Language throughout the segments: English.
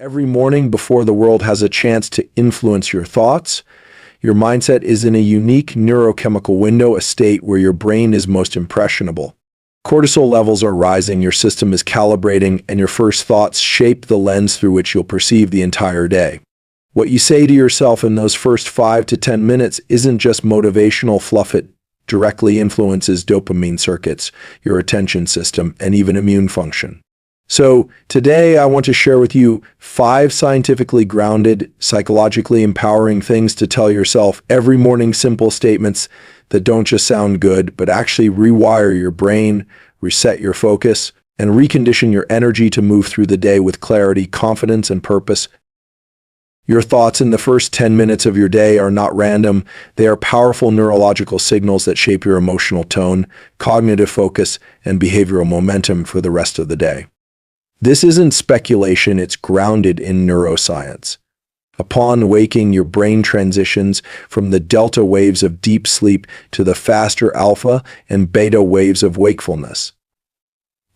Every morning before the world has a chance to influence your thoughts, your mindset is in a unique neurochemical window, a state where your brain is most impressionable. Cortisol levels are rising, your system is calibrating, and your first thoughts shape the lens through which you'll perceive the entire day. What you say to yourself in those first 5 to 10 minutes isn't just motivational fluff. It directly influences dopamine circuits, your attention system, and even immune function. So today I want to share with you 5 scientifically grounded, psychologically empowering things to tell yourself every morning, simple statements that don't just sound good, but actually rewire your brain, reset your focus, and recondition your energy to move through the day with clarity, confidence, and purpose. Your thoughts in the first 10 minutes of your day are not random. They are powerful neurological signals that shape your emotional tone, cognitive focus, and behavioral momentum for the rest of the day. This isn't speculation, it's grounded in neuroscience. Upon waking, your brain transitions from the delta waves of deep sleep to the faster alpha and beta waves of wakefulness.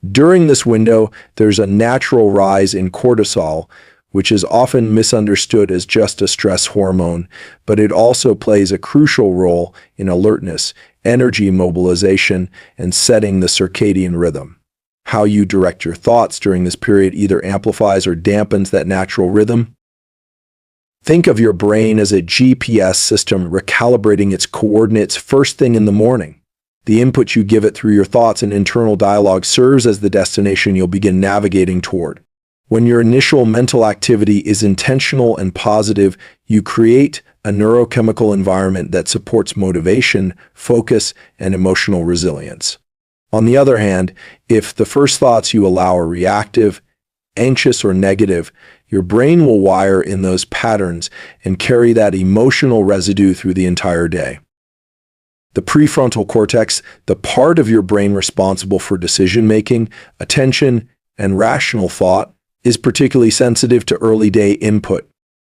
During this window, there's a natural rise in cortisol, which is often misunderstood as just a stress hormone, but it also plays a crucial role in alertness, energy mobilization, and setting the circadian rhythm. How you direct your thoughts during this period either amplifies or dampens that natural rhythm. Think of your brain as a GPS system recalibrating its coordinates first thing in the morning. The input you give it through your thoughts and internal dialogue serves as the destination you'll begin navigating toward. When your initial mental activity is intentional and positive, you create a neurochemical environment that supports motivation, focus, and emotional resilience. On the other hand, if the first thoughts you allow are reactive, anxious, or negative, your brain will wire in those patterns and carry that emotional residue through the entire day. The prefrontal cortex, the part of your brain responsible for decision-making, attention, and rational thought, is particularly sensitive to early-day input.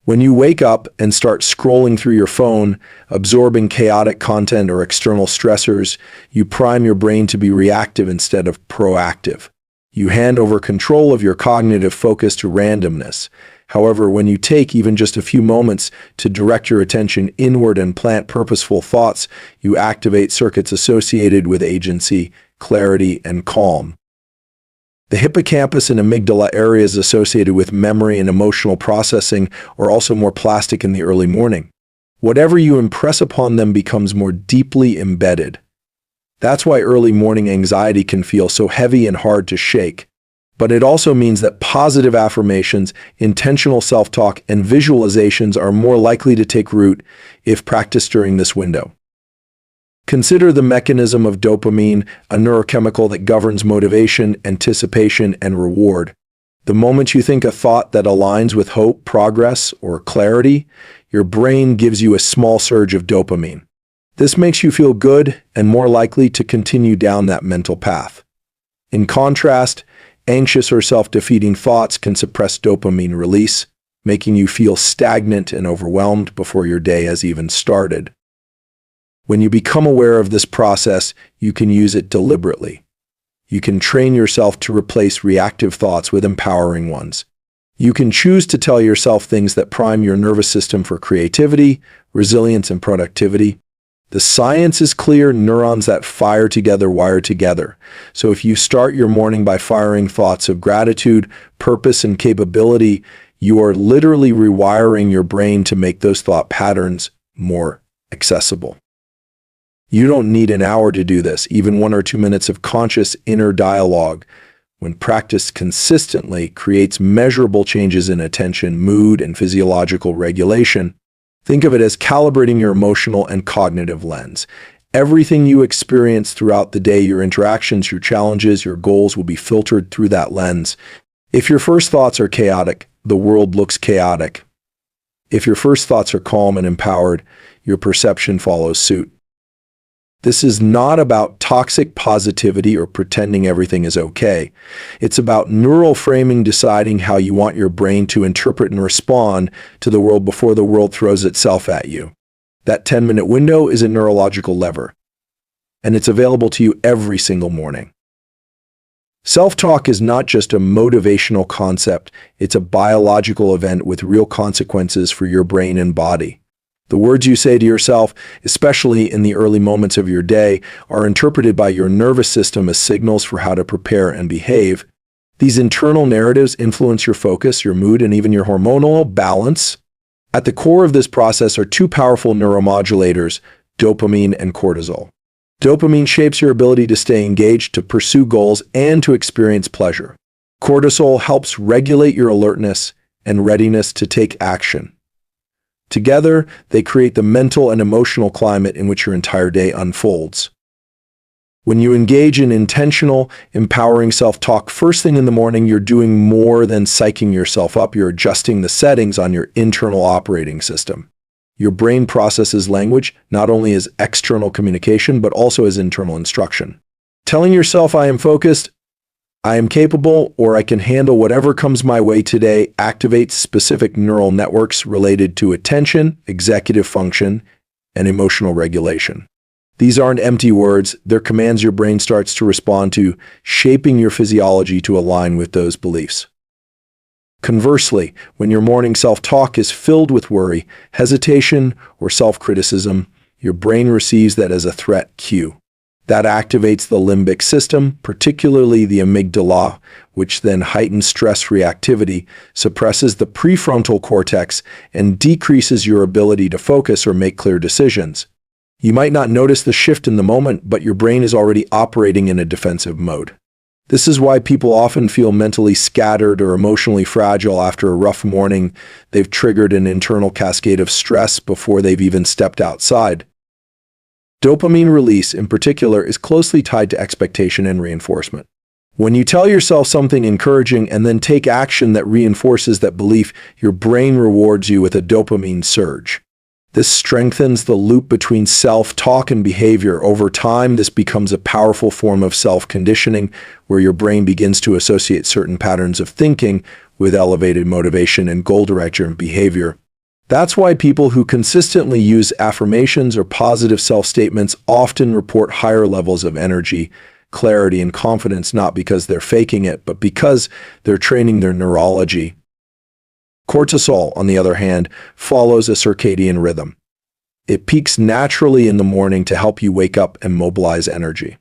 When you wake up and start scrolling through your phone, absorbing chaotic content or external stressors, you prime your brain to be reactive instead of proactive. You hand over control of your cognitive focus to randomness. However, when you take even just a few moments to direct your attention inward and plant purposeful thoughts, you activate circuits associated with agency, clarity, and calm. The hippocampus and amygdala areas associated with memory and emotional processing are also more plastic in the early morning. Whatever you impress upon them becomes more deeply embedded. That's why early morning anxiety can feel so heavy and hard to shake. But it also means that positive affirmations, intentional self-talk, and visualizations are more likely to take root if practiced during this window. Consider the mechanism of dopamine, a neurochemical that governs motivation, anticipation, and reward. The moment you think a thought that aligns with hope, progress, or clarity, your brain gives you a small surge of dopamine. This makes you feel good and more likely to continue down that mental path. In contrast, anxious or self-defeating thoughts can suppress dopamine release, making you feel stagnant and overwhelmed before your day has even started. When you become aware of this process, you can use it deliberately. You can train yourself to replace reactive thoughts with empowering ones. You can choose to tell yourself things that prime your nervous system for creativity, resilience, and productivity. The science is clear: neurons that fire together wire together. So if you start your morning by firing thoughts of gratitude, purpose, and capability, you are literally rewiring your brain to make those thought patterns more accessible. You don't need an hour to do this. Even 1 or 2 minutes of conscious inner dialogue, when practiced consistently, creates measurable changes in attention, mood, and physiological regulation. Think of it as calibrating your emotional and cognitive lens. Everything you experience throughout the day, your interactions, your challenges, your goals, will be filtered through that lens. If your first thoughts are chaotic, the world looks chaotic. If your first thoughts are calm and empowered, your perception follows suit. This is not about toxic positivity or pretending everything is okay. It's about neural framing, deciding how you want your brain to interpret and respond to the world before the world throws itself at you. That 10-minute window is a neurological lever, and it's available to you every single morning. Self-talk is not just a motivational concept, it's a biological event with real consequences for your brain and body. The words you say to yourself, especially in the early moments of your day, are interpreted by your nervous system as signals for how to prepare and behave. These internal narratives influence your focus, your mood, and even your hormonal balance. At the core of this process are two powerful neuromodulators, dopamine and cortisol. Dopamine shapes your ability to stay engaged, to pursue goals, and to experience pleasure. Cortisol helps regulate your alertness and readiness to take action. Together, they create the mental and emotional climate in which your entire day unfolds. When you engage in intentional, empowering self-talk first thing in the morning, you're doing more than psyching yourself up. You're adjusting the settings on your internal operating system. Your brain processes language not only as external communication, but also as internal instruction. Telling yourself, I am focused, I am capable, or I can handle whatever comes my way today activates specific neural networks related to attention, executive function, and emotional regulation. These aren't empty words, they're commands your brain starts to respond to, shaping your physiology to align with those beliefs. Conversely, when your morning self-talk is filled with worry, hesitation, or self-criticism, your brain receives that as a threat cue. That activates the limbic system, particularly the amygdala, which then heightens stress reactivity, suppresses the prefrontal cortex, and decreases your ability to focus or make clear decisions. You might not notice the shift in the moment, but your brain is already operating in a defensive mode. This is why people often feel mentally scattered or emotionally fragile after a rough morning. They've triggered an internal cascade of stress before they've even stepped outside. Dopamine release, in particular, is closely tied to expectation and reinforcement. When you tell yourself something encouraging and then take action that reinforces that belief, your brain rewards you with a dopamine surge. This strengthens the loop between self-talk and behavior. Over time, this becomes a powerful form of self-conditioning, where your brain begins to associate certain patterns of thinking with elevated motivation and goal-directed behavior. That's why people who consistently use affirmations or positive self-statements often report higher levels of energy, clarity, and confidence, not because they're faking it, but because they're training their neurology. Cortisol, on the other hand, follows a circadian rhythm. It peaks naturally in the morning to help you wake up and mobilize energy.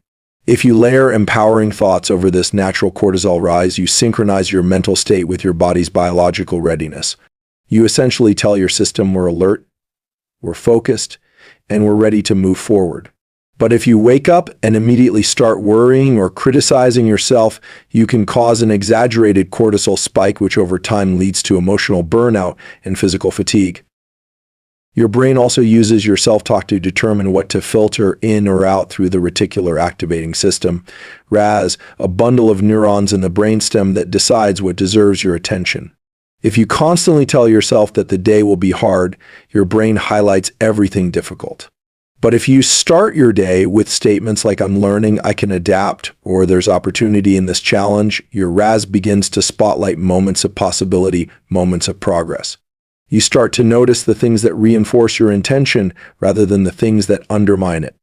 If you layer empowering thoughts over this natural cortisol rise, you synchronize your mental state with your body's biological readiness. You essentially tell your system, we're alert, we're focused, and we're ready to move forward. But if you wake up and immediately start worrying or criticizing yourself, you can cause an exaggerated cortisol spike, which over time leads to emotional burnout and physical fatigue. Your brain also uses your self-talk to determine what to filter in or out through the reticular activating system, RAS, a bundle of neurons in the brainstem that decides what deserves your attention. If you constantly tell yourself that the day will be hard, your brain highlights everything difficult. But if you start your day with statements like, I'm learning, I can adapt, or there's opportunity in this challenge, your RAS begins to spotlight moments of possibility, moments of progress. You start to notice the things that reinforce your intention rather than the things that undermine it.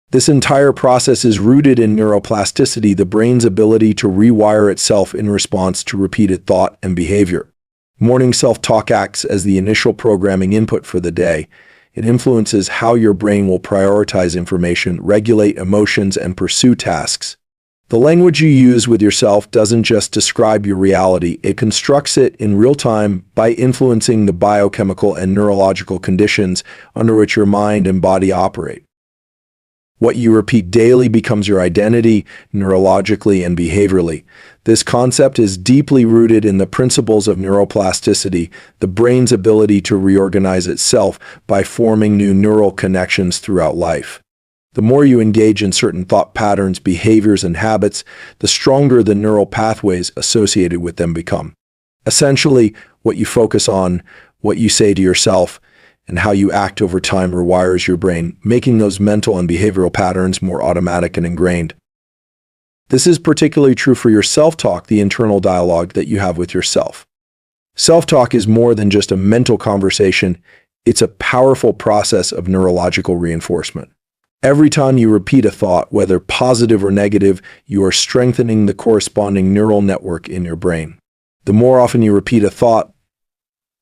This entire process is rooted in neuroplasticity, the brain's ability to rewire itself in response to repeated thought and behavior. Morning self-talk acts as the initial programming input for the day. It influences how your brain will prioritize information, regulate emotions, and pursue tasks. The language you use with yourself doesn't just describe your reality, it constructs it in real time by influencing the biochemical and neurological conditions under which your mind and body operate. What you repeat daily becomes your identity, neurologically and behaviorally. This concept is deeply rooted in the principles of neuroplasticity, the brain's ability to reorganize itself by forming new neural connections throughout life. The more you engage in certain thought patterns, behaviors, and habits, the stronger the neural pathways associated with them become. Essentially, what you focus on, what you say to yourself, and how you act over time rewires your brain, making those mental and behavioral patterns more automatic and ingrained. This is particularly true for your self-talk, the internal dialogue that you have with yourself. Self-talk is more than just a mental conversation, it's a powerful process of neurological reinforcement. Every time you repeat a thought, whether positive or negative, you are strengthening the corresponding neural network in your brain. The more often you repeat a thought,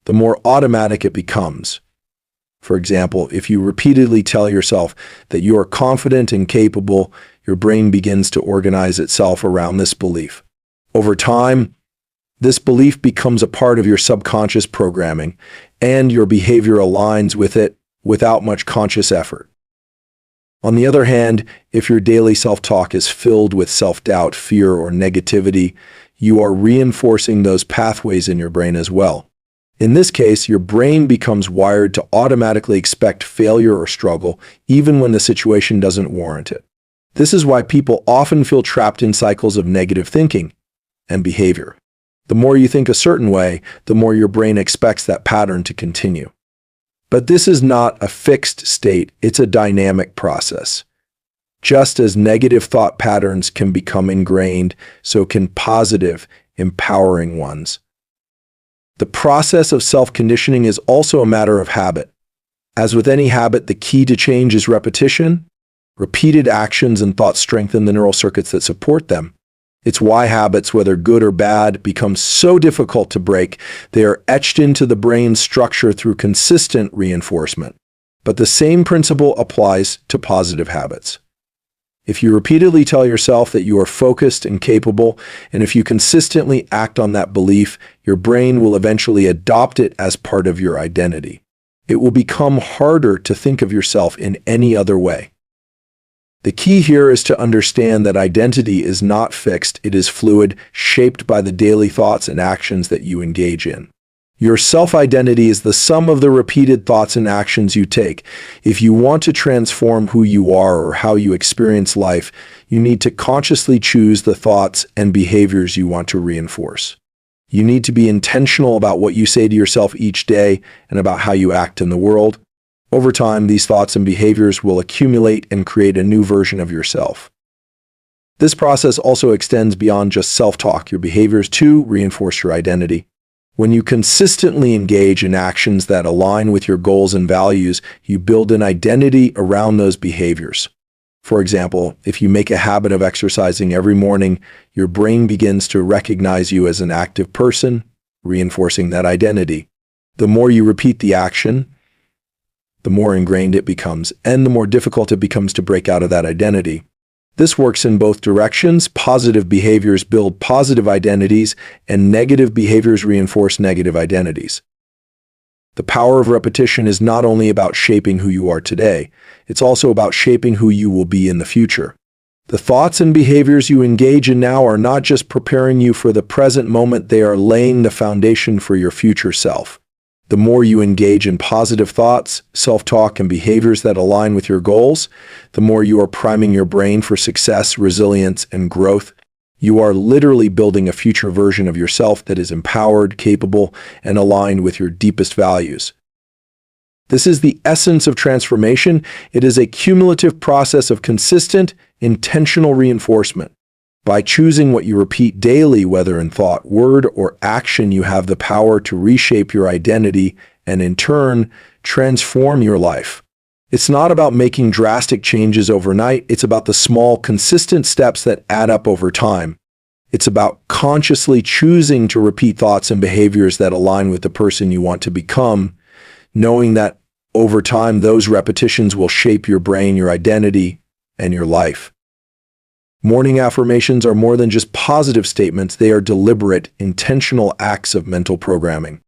the more automatic it becomes. For example, if you repeatedly tell yourself that you are confident and capable, your brain begins to organize itself around this belief. Over time, this belief becomes a part of your subconscious programming, and your behavior aligns with it without much conscious effort. On the other hand, if your daily self-talk is filled with self-doubt, fear, or negativity, you are reinforcing those pathways in your brain as well. In this case, your brain becomes wired to automatically expect failure or struggle, even when the situation doesn't warrant it. This is why people often feel trapped in cycles of negative thinking and behavior. The more you think a certain way, the more your brain expects that pattern to continue. But this is not a fixed state, it's a dynamic process. Just as negative thought patterns can become ingrained, so can positive, empowering ones. The process of self-conditioning is also a matter of habit. As with any habit, the key to change is repetition. Repeated actions and thoughts strengthen the neural circuits that support them. It's why habits, whether good or bad, become so difficult to break. They are etched into the brain's structure through consistent reinforcement. But the same principle applies to positive habits. If you repeatedly tell yourself that you are focused and capable, and if you consistently act on that belief, your brain will eventually adopt it as part of your identity. It will become harder to think of yourself in any other way. The key here is to understand that identity is not fixed, it is fluid, shaped by the daily thoughts and actions that you engage in. Your self-identity is the sum of the repeated thoughts and actions you take. If you want to transform who you are or how you experience life, you need to consciously choose the thoughts and behaviors you want to reinforce. You need to be intentional about what you say to yourself each day and about how you act in the world. Over time, these thoughts and behaviors will accumulate and create a new version of yourself. This process also extends beyond just self-talk. Your behaviors, too, reinforce your identity. When you consistently engage in actions that align with your goals and values, you build an identity around those behaviors. For example, if you make a habit of exercising every morning, your brain begins to recognize you as an active person, reinforcing that identity. The more you repeat the action, the more ingrained it becomes, and the more difficult it becomes to break out of that identity. This works in both directions. Positive behaviors build positive identities, and negative behaviors reinforce negative identities. The power of repetition is not only about shaping who you are today, it's also about shaping who you will be in the future. The thoughts and behaviors you engage in now are not just preparing you for the present moment, they are laying the foundation for your future self. The more you engage in positive thoughts, self-talk, and behaviors that align with your goals, the more you are priming your brain for success, resilience, and growth. You are literally building a future version of yourself that is empowered, capable, and aligned with your deepest values. This is the essence of transformation. It is a cumulative process of consistent, intentional reinforcement. By choosing what you repeat daily, whether in thought, word, or action, you have the power to reshape your identity and, in turn, transform your life. It's not about making drastic changes overnight. It's about the small, consistent steps that add up over time. It's about consciously choosing to repeat thoughts and behaviors that align with the person you want to become, knowing that over time, those repetitions will shape your brain, your identity, and your life. Morning affirmations are more than just positive statements. They are deliberate, intentional acts of mental programming.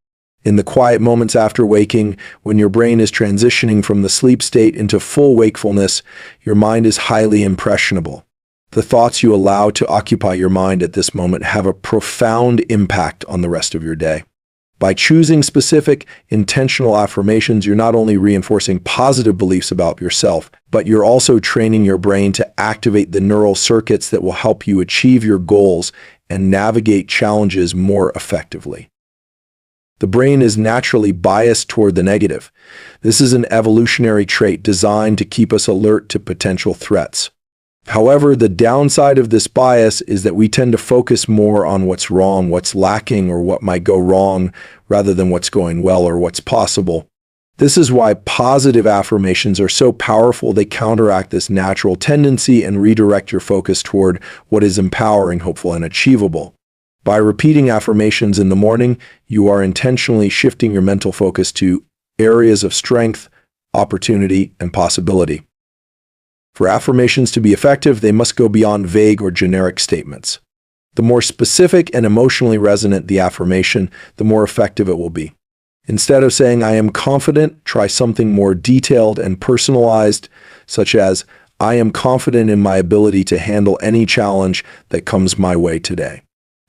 In the quiet moments after waking, when your brain is transitioning from the sleep state into full wakefulness, your mind is highly impressionable. The thoughts you allow to occupy your mind at this moment have a profound impact on the rest of your day. By choosing specific, intentional affirmations, you're not only reinforcing positive beliefs about yourself, but you're also training your brain to activate the neural circuits that will help you achieve your goals and navigate challenges more effectively. The brain is naturally biased toward the negative. This is an evolutionary trait designed to keep us alert to potential threats. However, the downside of this bias is that we tend to focus more on what's wrong, what's lacking, or what might go wrong, rather than what's going well or what's possible. This is why positive affirmations are so powerful. They counteract this natural tendency and redirect your focus toward what is empowering, hopeful, and achievable. By repeating affirmations in the morning, you are intentionally shifting your mental focus to areas of strength, opportunity, and possibility. For affirmations to be effective, they must go beyond vague or generic statements. The more specific and emotionally resonant the affirmation, the more effective it will be. Instead of saying, "I am confident," try something more detailed and personalized, such as, "I am confident in my ability to handle any challenge that comes my way today."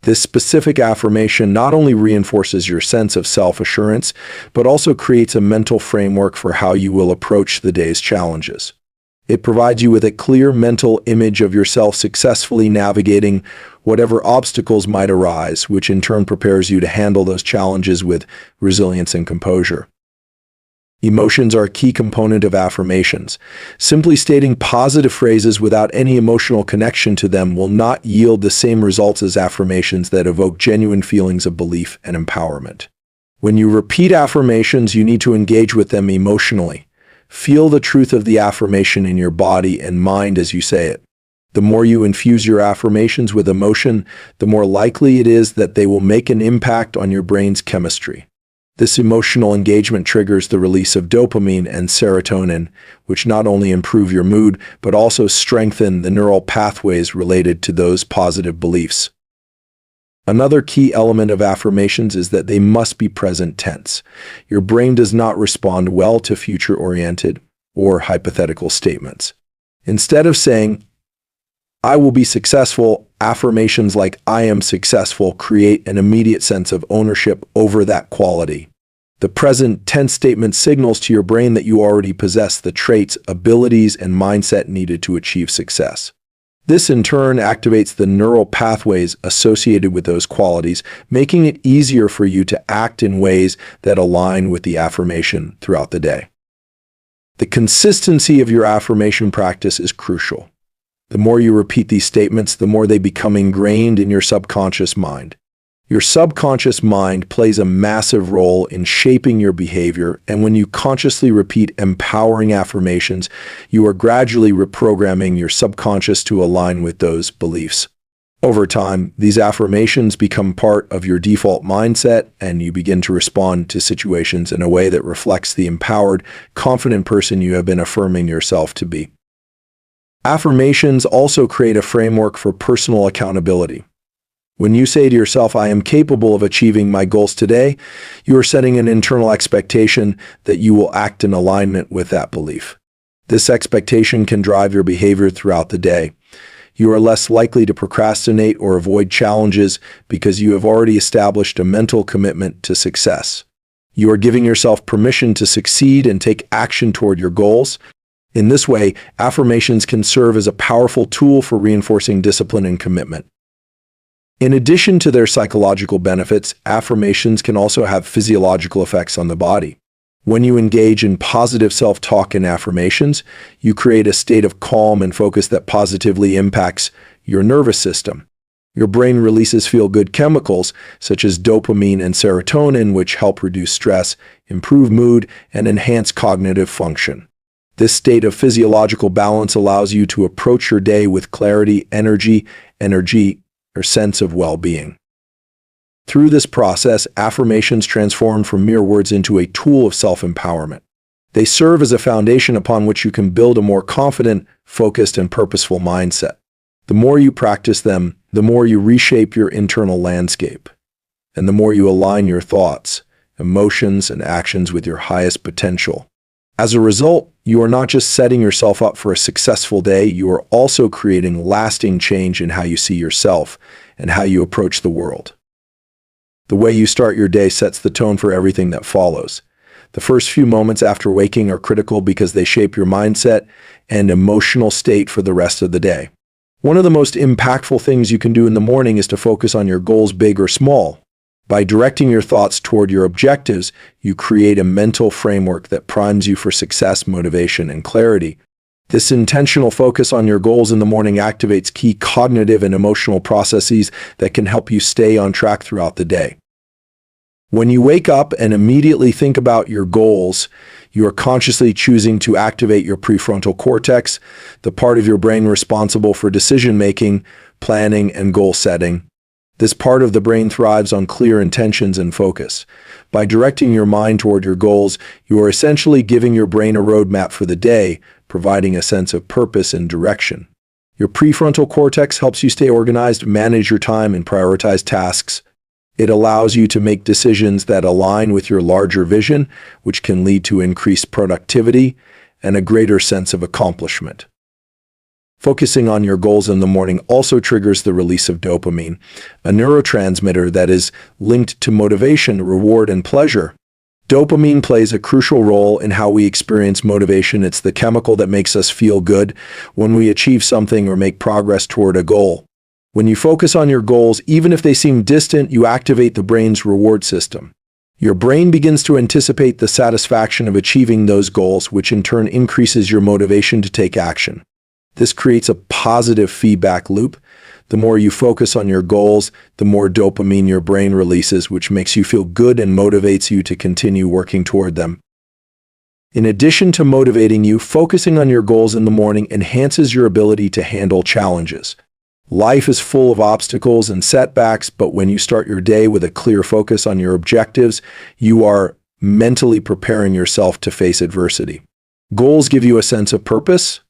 This specific affirmation not only reinforces your sense of self-assurance, but also creates a mental framework for how you will approach the day's challenges. It provides you with a clear mental image of yourself successfully navigating whatever obstacles might arise, which in turn prepares you to handle those challenges with resilience and composure. Emotions are a key component of affirmations. Simply stating positive phrases without any emotional connection to them will not yield the same results as affirmations that evoke genuine feelings of belief and empowerment. When you repeat affirmations, you need to engage with them emotionally. Feel the truth of the affirmation in your body and mind as you say it. The more you infuse your affirmations with emotion, the more likely it is that they will make an impact on your brain's chemistry. This emotional engagement triggers the release of dopamine and serotonin, which not only improve your mood, but also strengthen the neural pathways related to those positive beliefs. Another key element of affirmations is that they must be present tense. Your brain does not respond well to future-oriented or hypothetical statements. Instead of saying, "I will be successful," affirmations like "I am successful" create an immediate sense of ownership over that quality. The present tense statement signals to your brain that you already possess the traits, abilities, and mindset needed to achieve success. This in turn activates the neural pathways associated with those qualities, making it easier for you to act in ways that align with the affirmation throughout the day. The consistency of your affirmation practice is crucial. The more you repeat these statements, the more they become ingrained in your subconscious mind. Your subconscious mind plays a massive role in shaping your behavior, and when you consciously repeat empowering affirmations, you are gradually reprogramming your subconscious to align with those beliefs. Over time, these affirmations become part of your default mindset, and you begin to respond to situations in a way that reflects the empowered, confident person you have been affirming yourself to be. Affirmations also create a framework for personal accountability. When you say to yourself, "I am capable of achieving my goals today," you are setting an internal expectation that you will act in alignment with that belief. This expectation can drive your behavior throughout the day. You are less likely to procrastinate or avoid challenges because you have already established a mental commitment to success. You are giving yourself permission to succeed and take action toward your goals. In this way, affirmations can serve as a powerful tool for reinforcing discipline and commitment. In addition to their psychological benefits, affirmations can also have physiological effects on the body. When you engage in positive self-talk and affirmations, you create a state of calm and focus that positively impacts your nervous system. Your brain releases feel-good chemicals such as dopamine and serotonin, which help reduce stress, improve mood, and enhance cognitive function. This state of physiological balance allows you to approach your day with clarity, energy, or sense of well-being. Through this process, affirmations transform from mere words into a tool of self-empowerment. They serve as a foundation upon which you can build a more confident, focused, and purposeful mindset. The more you practice them, the more you reshape your internal landscape, and the more you align your thoughts, emotions, and actions with your highest potential. As a result, you are not just setting yourself up for a successful day, you are also creating lasting change in how you see yourself and how you approach the world. The way you start your day sets the tone for everything that follows. The first few moments after waking are critical because they shape your mindset and emotional state for the rest of the day. One of the most impactful things you can do in the morning is to focus on your goals, big or small. By directing your thoughts toward your objectives, you create a mental framework that primes you for success, motivation, and clarity. This intentional focus on your goals in the morning activates key cognitive and emotional processes that can help you stay on track throughout the day. When you wake up and immediately think about your goals, you are consciously choosing to activate your prefrontal cortex, the part of your brain responsible for decision-making, planning, and goal setting. This part of the brain thrives on clear intentions and focus. By directing your mind toward your goals, you are essentially giving your brain a roadmap for the day, providing a sense of purpose and direction. Your prefrontal cortex helps you stay organized, manage your time, and prioritize tasks. It allows you to make decisions that align with your larger vision, which can lead to increased productivity and a greater sense of accomplishment. Focusing on your goals in the morning also triggers the release of dopamine, a neurotransmitter that is linked to motivation, reward, and pleasure. Dopamine plays a crucial role in how we experience motivation. It's the chemical that makes us feel good when we achieve something or make progress toward a goal. When you focus on your goals, even if they seem distant, you activate the brain's reward system. Your brain begins to anticipate the satisfaction of achieving those goals, which in turn increases your motivation to take action. This creates a positive feedback loop. The more you focus on your goals, the more dopamine your brain releases, which makes you feel good and motivates you to continue working toward them. In addition to motivating you, focusing on your goals in the morning enhances your ability to handle challenges. Life is full of obstacles and setbacks, but when you start your day with a clear focus on your objectives, you are mentally preparing yourself to face adversity. Goals give you a sense of purpose,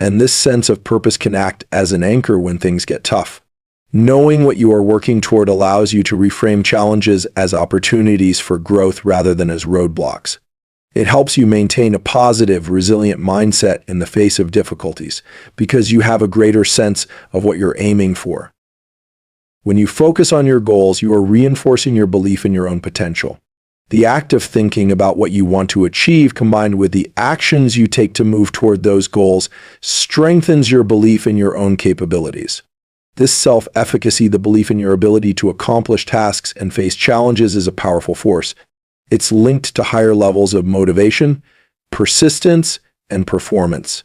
and this sense of purpose can act as an anchor when things get tough. Knowing what you are working toward allows you to reframe challenges as opportunities for growth rather than as roadblocks. It helps you maintain a positive, resilient mindset in the face of difficulties because you have a greater sense of what you're aiming for. When you focus on your goals, you are reinforcing your belief in your own potential. The act of thinking about what you want to achieve combined with the actions you take to move toward those goals strengthens your belief in your own capabilities. This self-efficacy, the belief in your ability to accomplish tasks and face challenges, is a powerful force. It's linked to higher levels of motivation, persistence, and performance.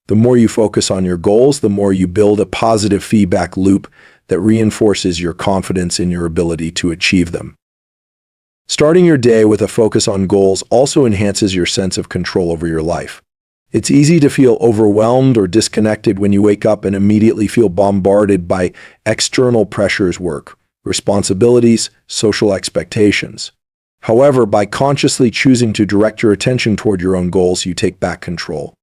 The more you focus on your goals, the more you build a positive feedback loop that reinforces your confidence in your ability to achieve them. Starting your day with a focus on goals also enhances your sense of control over your life. It's easy to feel overwhelmed or disconnected when you wake up and immediately feel bombarded by external pressures, work, responsibilities, social expectations. However, by consciously choosing to direct your attention toward your own goals, you take back control.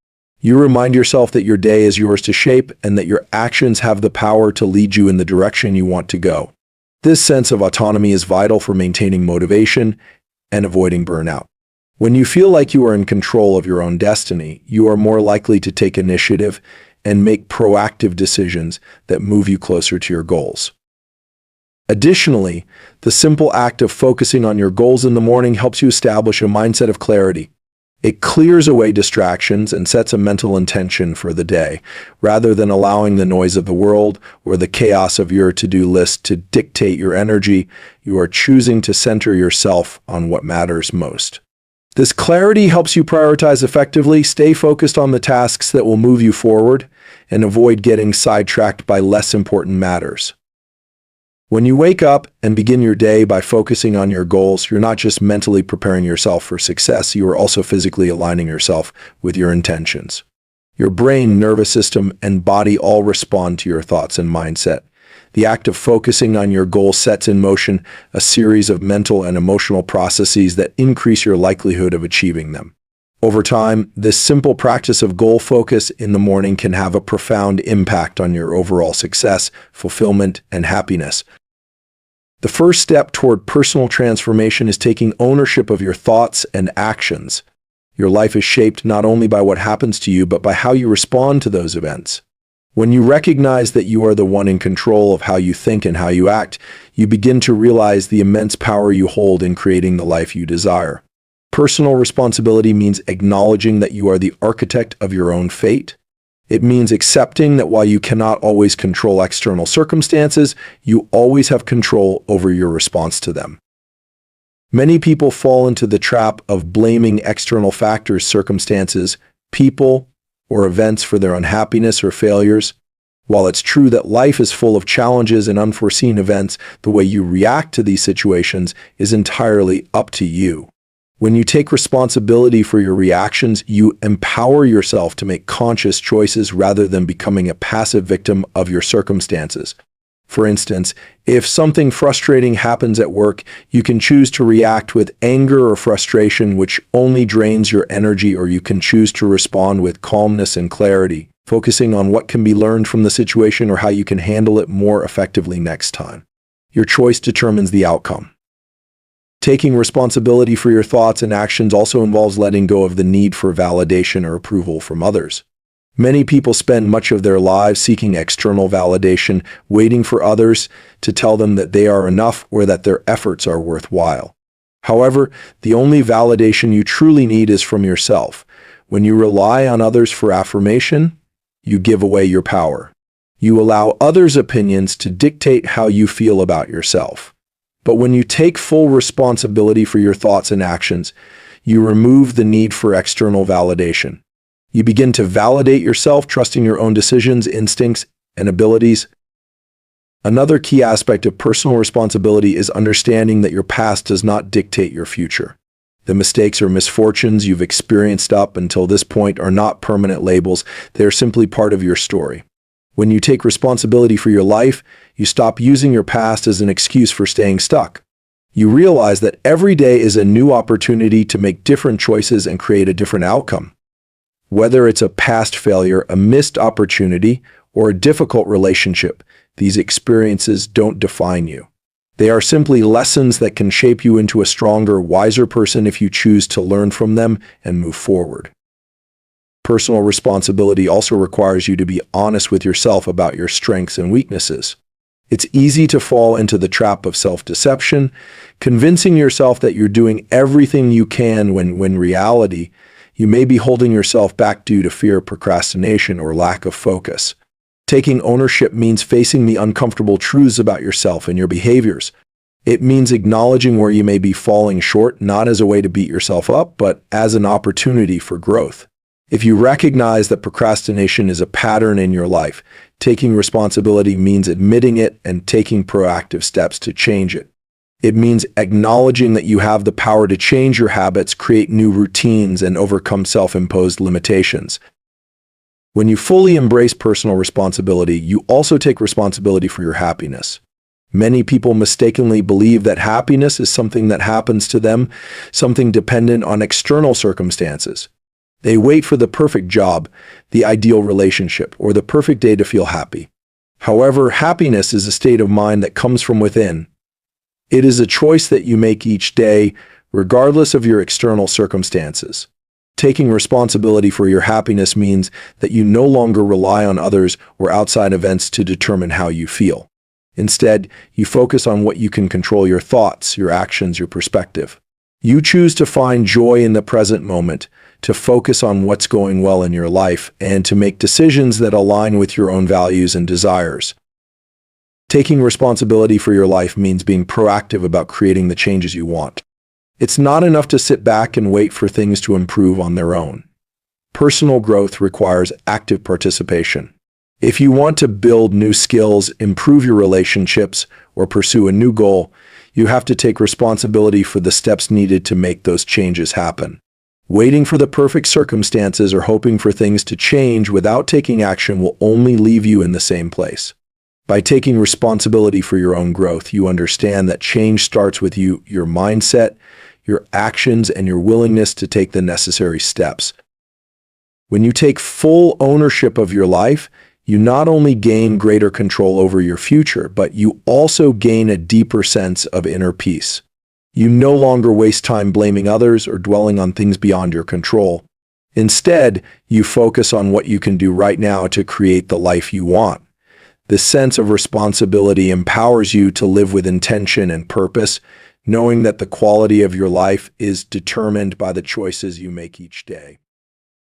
You remind yourself that your day is yours to shape and that your actions have the power to lead you in the direction you want to go. This sense of autonomy is vital for maintaining motivation and avoiding burnout. When you feel like you are in control of your own destiny, you are more likely to take initiative and make proactive decisions that move you closer to your goals. Additionally, the simple act of focusing on your goals in the morning helps you establish a mindset of clarity. It clears away distractions and sets a mental intention for the day, rather than allowing the noise of the world or the chaos of your to-do list to dictate your energy. You are choosing to center yourself on what matters most. This clarity helps you prioritize effectively, stay focused on the tasks that will move you forward, and avoid getting sidetracked by less important matters. When you wake up and begin your day by focusing on your goals, you're not just mentally preparing yourself for success, you are also physically aligning yourself with your intentions. Your brain, nervous system, and body all respond to your thoughts and mindset. The act of focusing on your goal sets in motion a series of mental and emotional processes that increase your likelihood of achieving them. Over time, this simple practice of goal focus in the morning can have a profound impact on your overall success, fulfillment, and happiness. The first step toward personal transformation is taking ownership of your thoughts and actions. Your life is shaped not only by what happens to you, but by how you respond to those events. When you recognize that you are the one in control of how you think and how you act, you begin to realize the immense power you hold in creating the life you desire. Personal responsibility means acknowledging that you are the architect of your own fate. It means accepting that while you cannot always control external circumstances, you always have control over your response to them. Many people fall into the trap of blaming external factors, circumstances, people, or events for their unhappiness or failures. While it's true that life is full of challenges and unforeseen events, the way you react to these situations is entirely up to you. When you take responsibility for your reactions, you empower yourself to make conscious choices rather than becoming a passive victim of your circumstances. For instance, if something frustrating happens at work, you can choose to react with anger or frustration, which only drains your energy, or you can choose to respond with calmness and clarity, focusing on what can be learned from the situation or how you can handle it more effectively next time. Your choice determines the outcome. Taking responsibility for your thoughts and actions also involves letting go of the need for validation or approval from others. Many people spend much of their lives seeking external validation, waiting for others to tell them that they are enough or that their efforts are worthwhile. However, the only validation you truly need is from yourself. When you rely on others for affirmation, you give away your power. You allow others' opinions to dictate how you feel about yourself. But when you take full responsibility for your thoughts and actions, you remove the need for external validation. You begin to validate yourself, trusting your own decisions, instincts, and abilities. Another key aspect of personal responsibility is understanding that your past does not dictate your future. The mistakes or misfortunes you've experienced up until this point are not permanent labels. They are simply part of your story. When you take responsibility for your life, you stop using your past as an excuse for staying stuck. You realize that every day is a new opportunity to make different choices and create a different outcome. Whether it's a past failure, a missed opportunity, or a difficult relationship, these experiences don't define you. They are simply lessons that can shape you into a stronger, wiser person if you choose to learn from them and move forward. Personal responsibility also requires you to be honest with yourself about your strengths and weaknesses. It's easy to fall into the trap of self-deception, convincing yourself that you're doing everything you can when in reality, you may be holding yourself back due to fear, procrastination, or lack of focus. Taking ownership means facing the uncomfortable truths about yourself and your behaviors. It means acknowledging where you may be falling short, not as a way to beat yourself up, but as an opportunity for growth. If you recognize that procrastination is a pattern in your life, taking responsibility means admitting it and taking proactive steps to change it. It means acknowledging that you have the power to change your habits, create new routines, and overcome self-imposed limitations. When you fully embrace personal responsibility, you also take responsibility for your happiness. Many people mistakenly believe that happiness is something that happens to them, something dependent on external circumstances. They wait for the perfect job, the ideal relationship, or the perfect day to feel happy. However, happiness is a state of mind that comes from within. It is a choice that you make each day, regardless of your external circumstances. Taking responsibility for your happiness means that you no longer rely on others or outside events to determine how you feel. Instead, you focus on what you can control: your thoughts, your actions, your perspective. You choose to find joy in the present moment, to focus on what's going well in your life, and to make decisions that align with your own values and desires. Taking responsibility for your life means being proactive about creating the changes you want. It's not enough to sit back and wait for things to improve on their own. Personal growth requires active participation. If you want to build new skills, improve your relationships, or pursue a new goal, you have to take responsibility for the steps needed to make those changes happen. Waiting for the perfect circumstances or hoping for things to change without taking action will only leave you in the same place. By taking responsibility for your own growth, you understand that change starts with you, your mindset, your actions, and your willingness to take the necessary steps. When you take full ownership of your life, you not only gain greater control over your future, but you also gain a deeper sense of inner peace. You no longer waste time blaming others or dwelling on things beyond your control. Instead, you focus on what you can do right now to create the life you want. This sense of responsibility empowers you to live with intention and purpose, knowing that the quality of your life is determined by the choices you make each day.